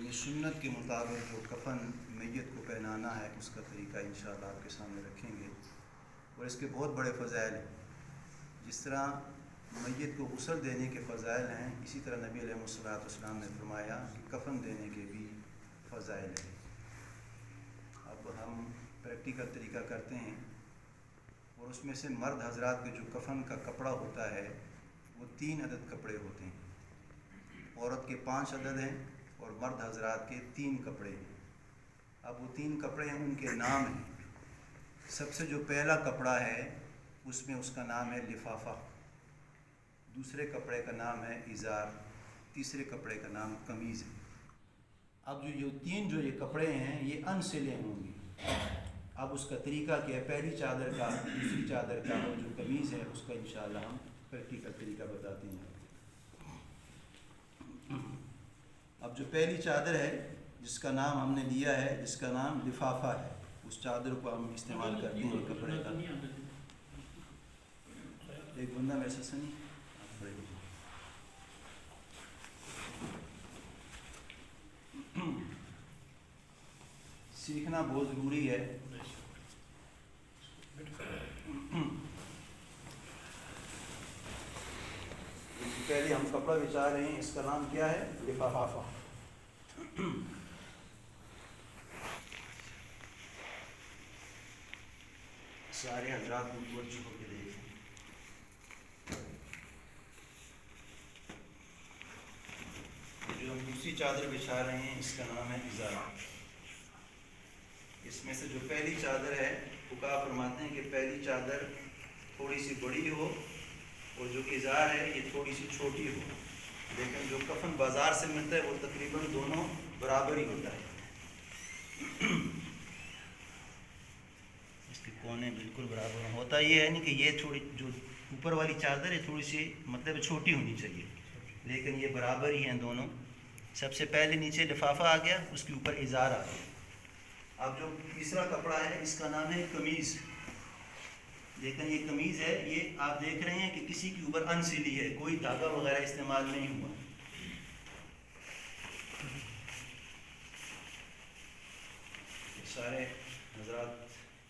یعنی سنت کے مطابق جو کفن میت کو پہنانا ہے اس کا طریقہ انشاءاللہ آپ کے سامنے رکھیں گے، اور اس کے بہت بڑے فضائل ہیں۔ جس طرح میت کو غسل دینے کے فضائل ہیں، اسی طرح نبی علیہ السلام نے فرمایا کہ کفن دینے کے بھی فضائل ہیں۔ اب ہم پریکٹیکل طریقہ کرتے ہیں، اور اس میں سے مرد حضرات کے جو کفن کا کپڑا ہوتا ہے وہ 3 عدد کپڑے ہوتے ہیں، عورت کے 5 عدد ہیں اور مرد حضرات کے 3 کپڑے ہیں۔ اب وہ 3 کپڑے ہیں، ان کے نام ہیں۔ سب سے جو پہلا کپڑا ہے اس میں اس کا نام ہے لفافہ، دوسرے کپڑے کا نام ہے ازار، تیسرے کپڑے کا نام قمیض ہے۔ اب جو 3 جو یہ کپڑے ہیں یہ ان سلے ہوں گے۔ اب اس کا طریقہ کیا ہے، پہلی چادر کا، دوسری چادر کا، اور جو قمیض ہے اس کا انشاءاللہ ہم پریکٹیکل طریقہ بتاتے ہیں۔ اب جو پہلی چادر ہے جس کا نام ہم نے لیا ہے، جس کا نام لفافہ ہے، اس چادر کو ہم استعمال کرتے ہیں کپڑے کا۔ ایک بندہ ویسا سنی سیکھنا بہت ضروری ہے۔ پہلے ہم کپڑا بچھا رہے ہیں، اس کا نام کیا ہے، لفافہ۔ سارے حضرات متوجہ ہو کے دیکھیں۔ جو ہم دوسری چادر بچھا رہے ہیں اس کا نام ہے ازار۔ اس میں سے جو پہلی چادر ہے، فقہا فرماتے ہیں کہ پہلی چادر تھوڑی سی بڑی ہو، اور جو ازار ہے یہ تھوڑی سی چھوٹی ہو، لیکن جو کفن بازار سے ملتا ہے وہ تقریباً دونوں برابر ہی ہوتا ہے۔ اس کے کونے بالکل برابر ہوتا یہ ہے نہیں کہ یہ تھوڑی جو اوپر والی چادر ہے تھوڑی سی مطلب چھوٹی ہونی چاہیے، لیکن یہ برابر ہی ہیں دونوں۔ سب سے پہلے نیچے لفافہ آ گیا، اس کے اوپر ازار آ گیا۔ اب جو تیسرا کپڑا ہے اس کا نام ہے قمیض۔ لیکن یہ قمیض ہے، یہ آپ دیکھ رہے ہیں کہ کسی کے اوپر ان سلی ہے، کوئی دھاگا وغیرہ استعمال نہیں ہوا۔ سارے حضرات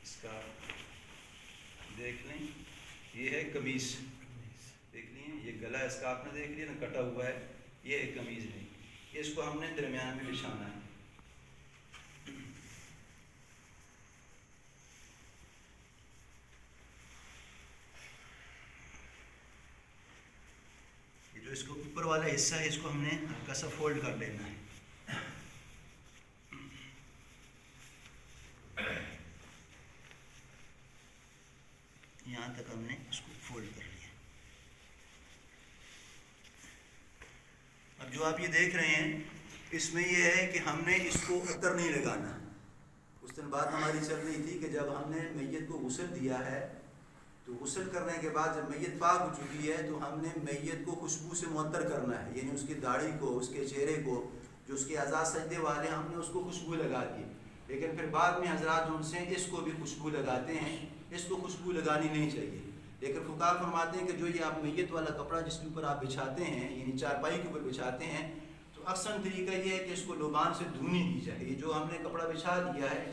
اس کا دیکھ لیں، یہ ہے قمیض، دیکھ لیں، یہ گلا اس کا آپ نے دیکھ لیا نا، کٹا ہوا ہے، یہ ایک قمیض ہے۔ اس کو ہم نے درمیان میں بچھانا ہے۔ جو اس کو اوپر والا حصہ ہے اس کو ہم نے ہلکا سا فولڈ کر لینا ہے۔ یہاں تک ہم نے اس کو فولڈ کر لیا۔ اب جو آپ یہ دیکھ رہے ہیں اس میں یہ ہے کہ ہم نے اس کو عطر نہیں لگانا۔ اس دن بات ہماری چل رہی تھی کہ جب ہم نے میت کو غسل دیا ہے تو غسل کرنے کے بعد جب میت پاک ہو چکی ہے تو ہم نے میت کو خوشبو سے معطر کرنا ہے، یعنی اس کی داڑھی کو، اس کے چہرے کو، جو اس کے اعضاء سجدے والے ہم نے اس کو خوشبو لگا دی۔ لیکن پھر بعد میں حضرات جو ان سے اس کو بھی خوشبو لگاتے ہیں، اس کو خوشبو لگانی نہیں چاہیے۔ لیکن فقہا فرماتے ہیں کہ جو یہ آپ میت والا کپڑا جس کے اوپر آپ بچھاتے ہیں، یعنی چارپائی کے اوپر بچھاتے ہیں، تو اکثر طریقہ یہ ہے کہ اس کو لوبان سے دھونی دی جائے۔ یہ جو ہم نے کپڑا بچھا دیا ہے،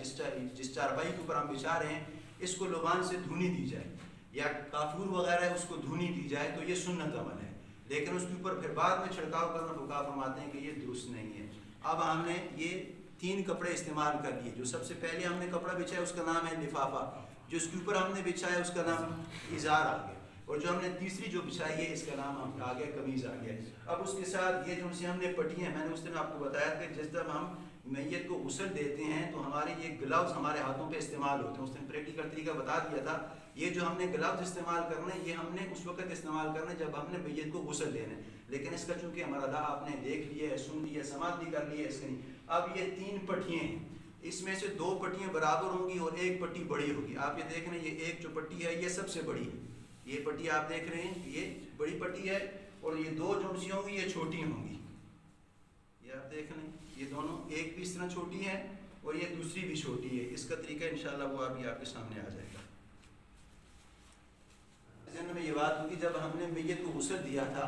جس چارپائی کے اوپر ہم بچھا رہے ہیں، اس کو لوبان سے دھونی دی جائے، یا کافور وغیرہ ہے اس کو دھونی دی جائے، تو یہ سنت عمل ہے۔ لیکن اس کے اوپر پھر بعد میں چھڑکاؤ کرنا فقہا فرماتے ہیں کہ یہ درست نہیں ہے۔ اب ہم نے یہ 3 کپڑے استعمال کر لیے۔ جو سب سے پہلے ہم نے کپڑا بچھایا اس کا نام ہے لفافہ، جو اس کے اوپر ہم نے بچھایا اس کا نام ازار آ گیا، اور جو ہم نے تیسری جو بچھائی ہے اس کا نام ہم آ گیا قمیض آ گیا۔ اب اس کے ساتھ یہ جو سے ہم نے پٹی ہیں، میں نے اس دن آپ کو بتایا کہ جس طرح ہم میت کو غسل دیتے ہیں تو ہمارے یہ گلوز ہمارے ہاتھوں پہ استعمال ہوتے ہیں۔ اس دن پریکٹیکل طریقہ بتا دیا تھا۔ یہ جو ہم نے گلوز استعمال کرنے، یہ ہم نے اس وقت استعمال کرنے جب ہم نے میت کو غسل دینا ہے۔ لیکن اس کا چونکہ ہمارا ادا آپ نے دیکھ لیا ہے، سن لیا، سماعت بھی کر لی ہے، اس کی اب یہ 3 پٹیاں ہیں، اس میں سے 2 پٹیاں برابر ہوں گی اور 1 پٹی بڑی ہوگی۔ آپ یہ دیکھ رہے ہیں، یہ ایک جو پٹی ہے یہ سب سے بڑی ہے، یہ پٹی آپ دیکھ رہے ہیں یہ بڑی پٹی ہے، اور یہ 2 جو سی ہوں گی یہ چھوٹی ہوں گی۔ یہ آپ دیکھ رہے ہیں یہ دونوں، ایک بھی اس طرح چھوٹی ہے اور یہ دوسری بھی چھوٹی ہے۔ اس کا طریقہ انشاءاللہ وہ ابھی آپ کے سامنے آ جائے گا۔ ذہن میں یہ بات ہوگی، جب ہم نے میت کو غسل دیا تھا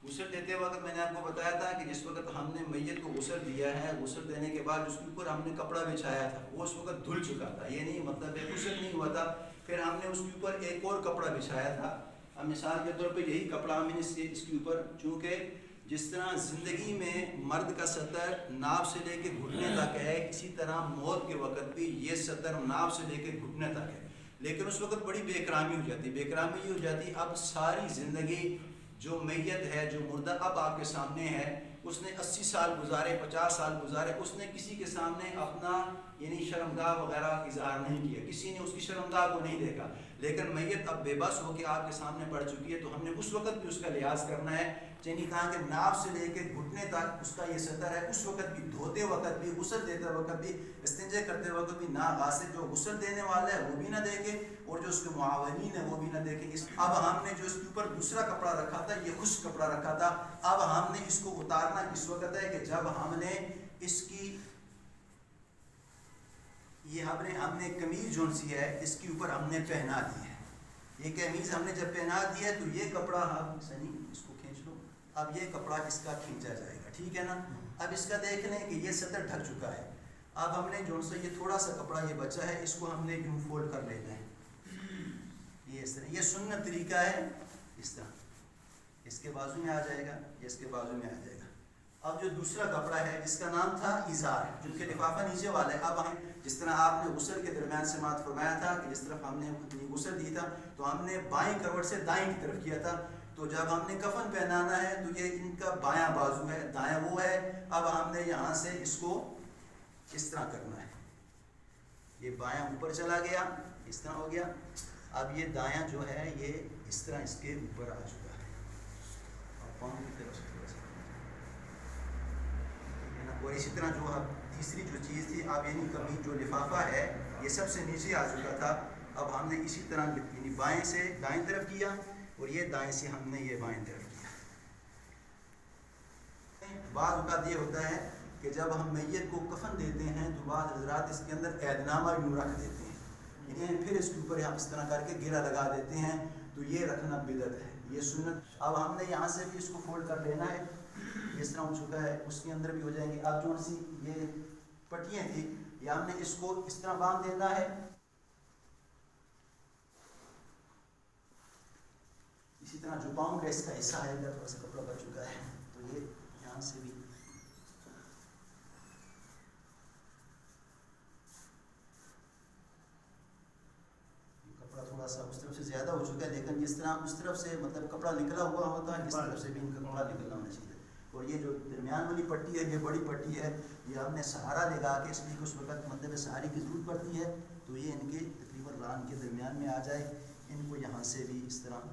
غسل دیتے وقت میں نے آپ کو بتایا تھا کہ جس وقت ہم نے میت کو غسل دیا ہے، غسل دینے کے بعد اس کے اوپر ہم نے کپڑا بچھایا تھا، وہ اس وقت دھل چکا تھا، یہ نہیں مطلب ہے غسل نہیں ہوا تھا، پھر ہم نے اس کے اوپر ایک اور کپڑا بچھایا تھا۔ اب مثال کے طور پہ یہی کپڑا ہم نے اس کے اوپر، چونکہ جس طرح زندگی میں مرد کا سطر ناف سے لے کے گھٹنے تک ہے، اسی طرح موت کے وقت بھی یہ سطر ناف سے لے کے گھٹنے تک ہے، لیکن اس وقت بڑی بے اکرامی ہو جاتی، بے اکرامی یہ ہو جاتی اب ساری زندگی جو میت ہے، جو مردہ اب آپ کے سامنے ہے، اس نے 80 سال گزارے، 50 سال گزارے، اس نے کسی کے سامنے اپنا یعنی شرمگاہ وغیرہ اظہار نہیں کیا، کسی نے اس کی شرمگاہ کو نہیں دیکھا، لیکن میت اب بے بس ہو کے آپ کے سامنے پڑ چکی ہے، تو ہم نے اس وقت بھی اس کا لحاظ کرنا ہے، یعنی کہا کہ ناف سے لے کے گھٹنے تک اس کا یہ سطر ہے، اس وقت بھی دھوتے وقت بھی، غسل دیتے وقت بھی، استنجے کرتے وقت بھی نہ غاسل جو غسل دینے والا ہے وہ بھی نہ دیکھے اور جو اس کے معاونین ہیں وہ بھی نہ دیکھیں۔ اب ہم نے جو اس کے اوپر دوسرا کپڑا رکھا تھا، یہ خشک کپڑا رکھا تھا، اب ہم نے اس کو اتارنا کس وقت ہے کہ جب ہم نے اس کی یہ ہم نے قمیض جو سی ہے اس کے اوپر ہم نے پہنا دی ہے، یہ قمیض ہم نے جب پہنا دی ہے تو یہ کپڑا ہم سنی اس کو کھینچ لو، اب یہ کپڑا اس کا کھینچا جائے گا، ٹھیک ہے نا۔ اب اس کا دیکھ لیں کہ یہ سطر ڈھک چکا ہے، اب ہم نے جو سے یہ تھوڑا سا کپڑا یہ بچا ہے اس کو ہم نے یوں فولڈ کر لینا ہے، یہ اس طرح، یہ سنت طریقہ ہے، اس طرح اس کے بازو میں آ جائے گا، یہ اس کے بازو میں آ جائے گا۔ اب جو دوسرا کپڑا ہے جس کا نام تھا ازار، جو کہ لفافہ نیچے والا ہے، اب ہم جس طرح آپ نے غسل کے درمیان سماعت فرمایا تھا کہ جس طرف ہم نے غسل دی تھا تو ہم نے بائیں کروٹ سے دائیں کی طرف کیا تھا، تو جب ہم نے کفن پہنانا ہے تو یہ ان کا بایاں بازو ہے، دایاں وہ ہے، اب ہم نے یہاں سے اس کو اس طرح کرنا ہے، یہ بایاں اوپر چلا گیا، اس طرح ہو گیا، اب یہ دایاں جو ہے یہ اس طرح اس کے اوپر آ چکا ہے، اور پاؤں کی طرف سے تھوڑا سا، اور اسی طرح جو اب تیسری جو چیز تھی، اب یعنی کمی جو لفافہ ہے یہ سب سے نیچے آ چکا تھا، اب ہم نے اسی طرح یعنی بائیں سے دائیں طرف کیا اور یہ دائیں سے ہم نے یہ بائیں طرف کیا۔ بعض اوقات یہ ہوتا ہے کہ جب ہم میت کو کفن دیتے ہیں تو بعض حضرات اس کے اندر عہد نامہ یوں رکھ دیتے ہیں، یعنی پھر اس کے اوپر ہم اس طرح کر کے گرہ لگا دیتے ہیں، تو یہ رکھنا بدعت ہے، یہ سنت۔ اب ہم نے یہاں سے بھی اس کو فولڈ کر لینا ہے، اس طرح ہو چکا ہے، اس کے اندر بھی ہو جائیں گے۔ اب جو سی یہ پٹیاں تھیں یہ ہم نے اس کو اس طرح باندھ دینا ہے، اسی طرح جو پاؤں کا اس کا حصہ ہے تھوڑا سا کپڑا بچ چکا ہے، تو یہ یہاں سے بھی کپڑا تھوڑا سا اس طرف سے زیادہ ہو چکا ہے، لیکن جس طرح اس طرف سے مطلب کپڑا نکلا ہوا ہوتا ہے اس طرف سے بھی ان کا کپڑا نکلنا ہونا چاہیے، اور یہ جو درمیان والی پٹی ہے یہ بڑی پٹی ہے، یہ ہم نے سہارا لگا کے اس لیے کہ اس وقت مطلب سہارے کی ضرورت پڑتی ہے، تو یہ ان کے تقریباً ران کے درمیان میں آ جائے، ان کو یہاں سے بھی اس طرح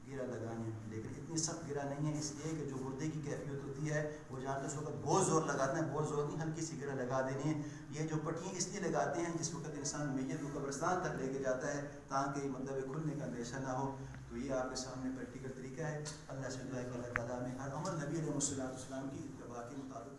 گرہ لگانی ہے، لیکن اتنی سخت گرہ نہیں ہے، اس لیے کہ جو مردے کی کیفیت ہوتی ہے وہ جہاں اس وقت بہت زور لگاتے ہیں، بہت زور نہیں، ہلکی سی گرہ لگا دینی ہے۔ یہ جو پٹیاں اس لیے لگاتے ہیں جس وقت انسان میت کو قبرستان تک لے کے جاتا ہے تاکہ مطلب کھلنے کا اندیشہ نہ ہو، تو یہ آپ کے سامنے پریکٹیکل طریقہ ہے۔ اللہ سے دعا ہے کہ اللہ تعالیٰ میں ہر عمل نبی علیہ السلام کی اتباع کے مطابق